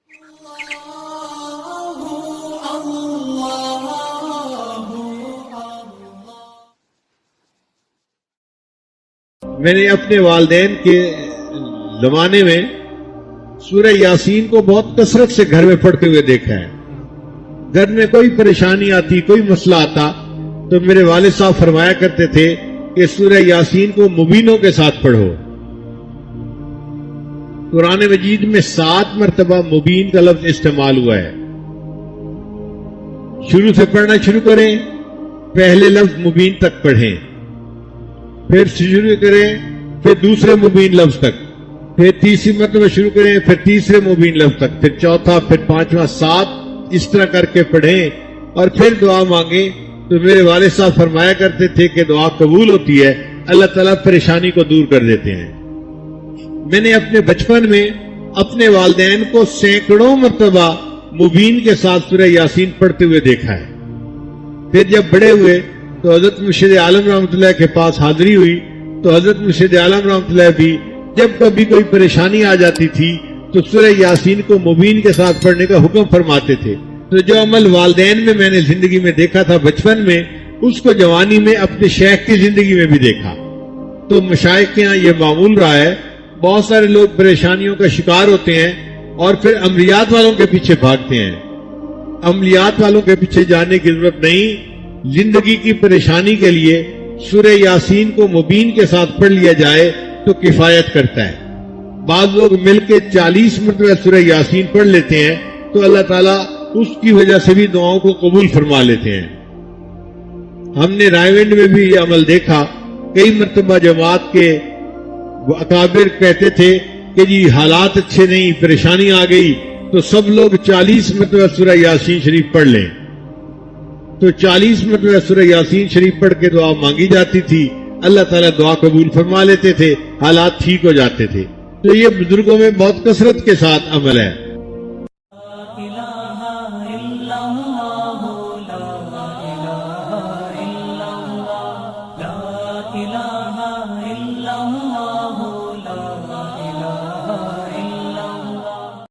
میں نے اپنے والدین کے زمانے میں سورہ یاسین کو بہت کثرت سے گھر میں پڑھتے ہوئے دیکھا ہے۔ گھر میں کوئی پریشانی آتی، کوئی مسئلہ آتا تو میرے والد صاحب فرمایا کرتے تھے کہ سورہ یاسین کو مبینوں کے ساتھ پڑھو۔ قرآن مجید میں 7 مرتبہ مبین کا لفظ استعمال ہوا ہے۔ شروع سے پڑھنا شروع کریں، پہلے لفظ مبین تک پڑھیں، پھر شروع کریں، پھر دوسرے مبین لفظ تک، پھر تیسری مرتبہ شروع کریں، پھر تیسرے مبین لفظ تک، پھر چوتھا، پھر پانچواں، 7 اس طرح کر کے پڑھیں اور پھر دعا مانگیں۔ تو میرے والد صاحب فرمایا کرتے تھے کہ دعا قبول ہوتی ہے، اللہ تعالیٰ پریشانی کو دور کر دیتے ہیں۔ میں نے اپنے بچپن میں اپنے والدین کو سینکڑوں مرتبہ مبین کے ساتھ سورہ یاسین پڑھتے ہوئے دیکھا ہے۔ پھر جب بڑے ہوئے تو حضرت مرشد عالم رحمۃ اللہ کے پاس حاضری ہوئی تو حضرت مرشد عالم رحمۃ اللہ بھی جب کبھی کوئی پریشانی آ جاتی تھی تو سورہ یاسین کو مبین کے ساتھ پڑھنے کا حکم فرماتے تھے۔ تو جو عمل والدین میں میں نے زندگی میں دیکھا تھا بچپن میں، اس کو جوانی میں اپنے شیخ کی زندگی میں بھی دیکھا۔ تو مشائخ کے ہاں یہ معمول رہا ہے، بہت سارے لوگ پریشانیوں کا شکار ہوتے ہیں اور پھر عملیات والوں کے پیچھے بھاگتے ہیں۔ عملیات والوں کے پیچھے جانے کی ضرورت نہیں، زندگی کی پریشانی کے لیے سورہ یاسین کو مبین کے ساتھ پڑھ لیا جائے تو کفایت کرتا ہے۔ بعض لوگ مل کے 40 مرتبہ سورہ یاسین پڑھ لیتے ہیں تو اللہ تعالیٰ اس کی وجہ سے بھی دعاؤں کو قبول فرما لیتے ہیں۔ ہم نے رائے ونڈ میں بھی یہ عمل دیکھا، کئی مرتبہ جماعت کے اکابر کہتے تھے کہ جی حالات اچھے نہیں، پریشانی آ گئی تو سب لوگ 40 مرتبہ سورہ یاسین شریف پڑھ لیں۔ تو 40 مرتبہ سورہ یاسین شریف پڑھ کے دعا مانگی جاتی تھی، اللہ تعالیٰ دعا قبول فرما لیتے تھے، حالات ٹھیک ہو جاتے تھے۔ تو یہ بزرگوں میں بہت کثرت کے ساتھ عمل ہے۔